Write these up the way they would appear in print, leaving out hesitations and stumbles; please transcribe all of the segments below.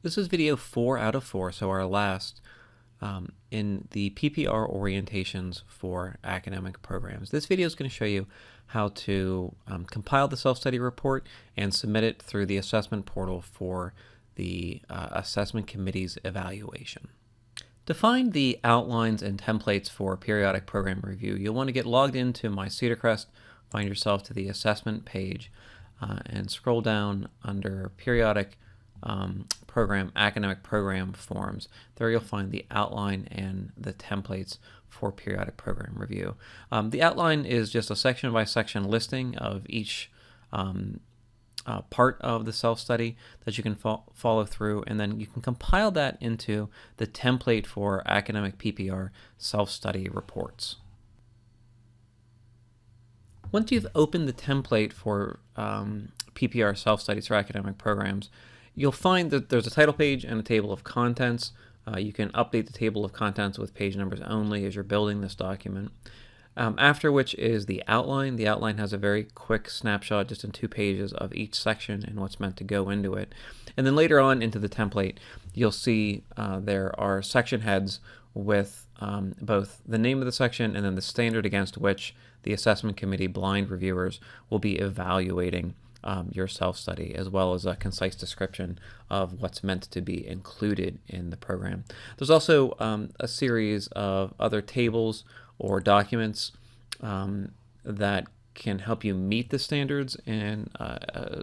This is video 4 out of 4, so our last in the PPR orientations for academic programs. This video is going to show you how to compile the self-study report and submit it through the assessment portal for the assessment committee's evaluation. To find the outlines and templates for periodic program review, you'll want to get logged into My Cedar Crest, find yourself to the assessment page, and scroll down under periodic academic program forms. There you'll find the outline and the templates for periodic program review. The outline is just a section by section listing of each part of the self-study that you can follow through, and then you can compile that into the template for academic PPR self-study reports. Once you've opened the template for PPR self-studies for academic programs, you'll find that there's a title page and a table of contents. You can update the table of contents with page numbers only as you're building this document. After which is the outline. The outline has a very quick snapshot just in 2 pages of each section and what's meant to go into it. And then later on into the template, you'll see there are section heads with both the name of the section and then the standard against which the assessment committee blind reviewers will be evaluating your self-study, as well as a concise description of what's meant to be included in the program. There's also a series of other tables or documents that can help you meet the standards in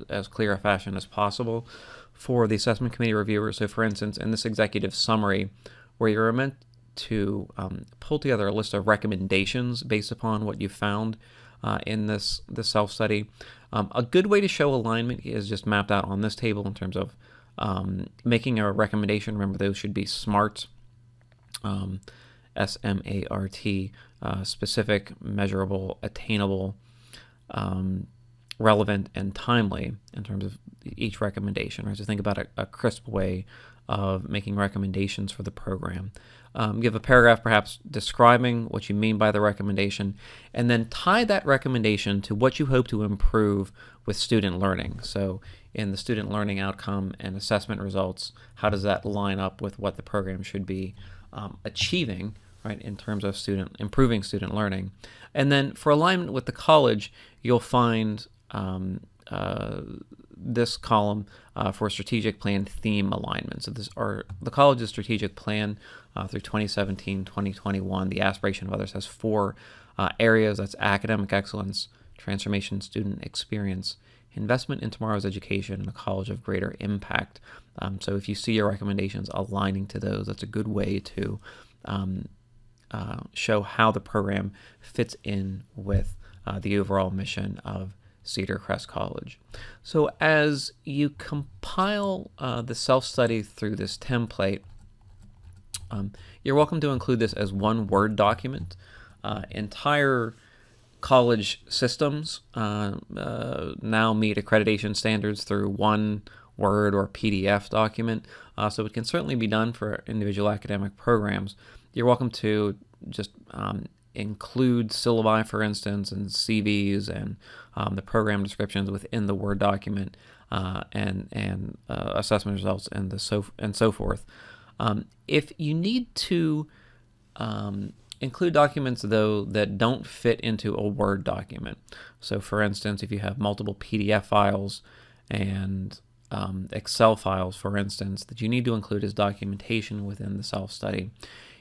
as clear a fashion as possible for the assessment committee reviewers. So for instance, in this executive summary, where you're meant to pull together a list of recommendations based upon what you found in this self-study. A good way to show alignment is just mapped out on this table in terms of making a recommendation. Remember, those should be SMART, S-M-A-R-T, specific, measurable, attainable, relevant, and timely in terms of each recommendation. Right? So think about a crisp way of making recommendations for the program. Give a paragraph perhaps describing what you mean by the recommendation, and then tie that recommendation to what you hope to improve with student learning. So in the student learning outcome and assessment results, how does that line up with what the program should be achieving, right, in terms of improving student learning? And then for alignment with the college, you'll find this column for strategic plan theme alignment. So the college's strategic plan through 2017-2021. The aspiration of others has 4 areas. That's academic excellence, transformation student experience, investment in tomorrow's education, and a college of greater impact. So if you see your recommendations aligning to those, that's a good way to show how the program fits in with the overall mission of Cedar Crest College. So as you compile the self-study through this template, you're welcome to include this as one Word document. Entire college systems now meet accreditation standards through one Word or PDF document, so it can certainly be done for individual academic programs. You're welcome to just include syllabi, for instance, and CVs and the program descriptions within the Word document and assessment results and so forth. If you need to include documents, though, that don't fit into a Word document, so for instance, if you have multiple PDF files and Excel files, for instance, that you need to include as documentation within the self-study,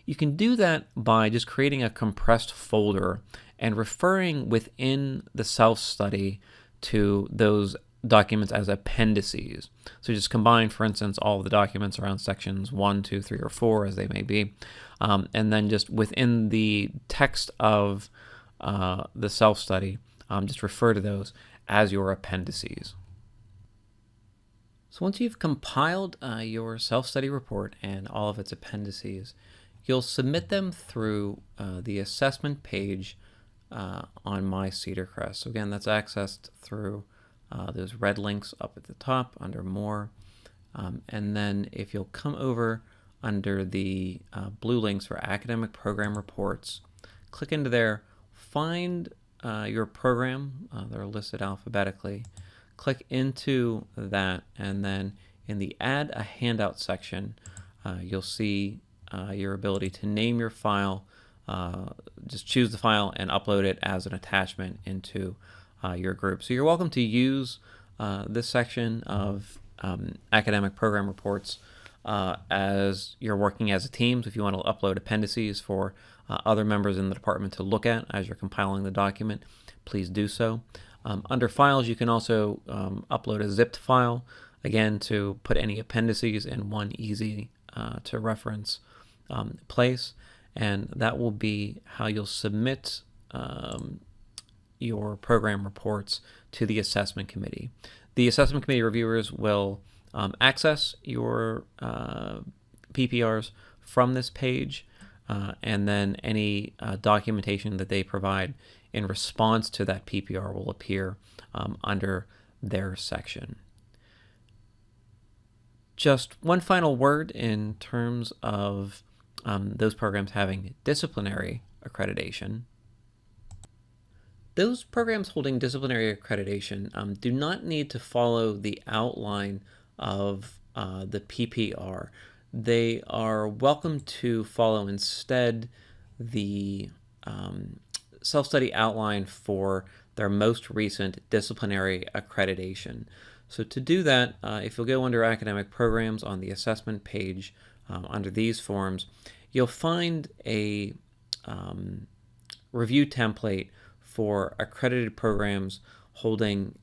you can do that by just creating a compressed folder and referring within the self-study to those documents as appendices. So just combine, for instance, all of the documents around sections 1, 2, 3, or 4, as they may be, and then just within the text of the self-study, just refer to those as your appendices. So once you've compiled your self-study report and all of its appendices, you'll submit them through the assessment page on My Cedar Crest. So again, that's accessed through those red links up at the top under More. And then if you'll come over under the blue links for academic program reports, click into there, find your program. They're listed alphabetically. Click into that, and then in the Add a Handout section, you'll see your ability to name your file. Just choose the file and upload it as an attachment into your group. So you're welcome to use this section of academic program reports as you're working as a team. So if you want to upload appendices for other members in the department to look at as you're compiling the document, please do so. Under files, you can also upload a zipped file, again, to put any appendices in one easy to reference place, and that will be how you'll submit your program reports to the assessment committee. The assessment committee reviewers will access your PPRs from this page, and then any documentation that they provide in response to that PPR will appear under their section. Just one final word in terms of those programs having disciplinary accreditation. Those programs holding disciplinary accreditation do not need to follow the outline of the PPR. They are welcome to follow instead the self-study outline for their most recent disciplinary accreditation. So to do that, if you'll go under academic programs on the assessment page under these forms, you'll find a review template for accredited programs holding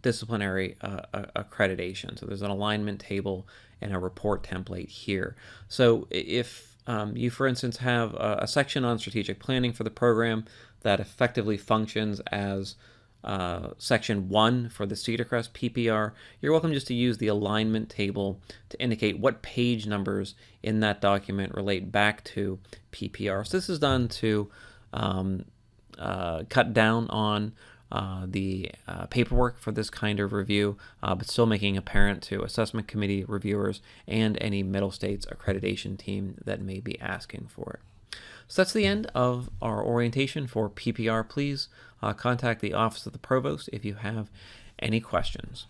disciplinary accreditation. So there's an alignment table and a report template here. So if you, for instance, have a section on strategic planning for the program that effectively functions as section 1 for the Cedar Crest PPR, you're welcome just to use the alignment table to indicate what page numbers in that document relate back to PPR. So this is done to cut down on the paperwork for this kind of review, but still making apparent to assessment committee reviewers and any middle states accreditation team that may be asking for it. So that's the end of our orientation for PPR. Please contact the Office of the Provost if you have any questions.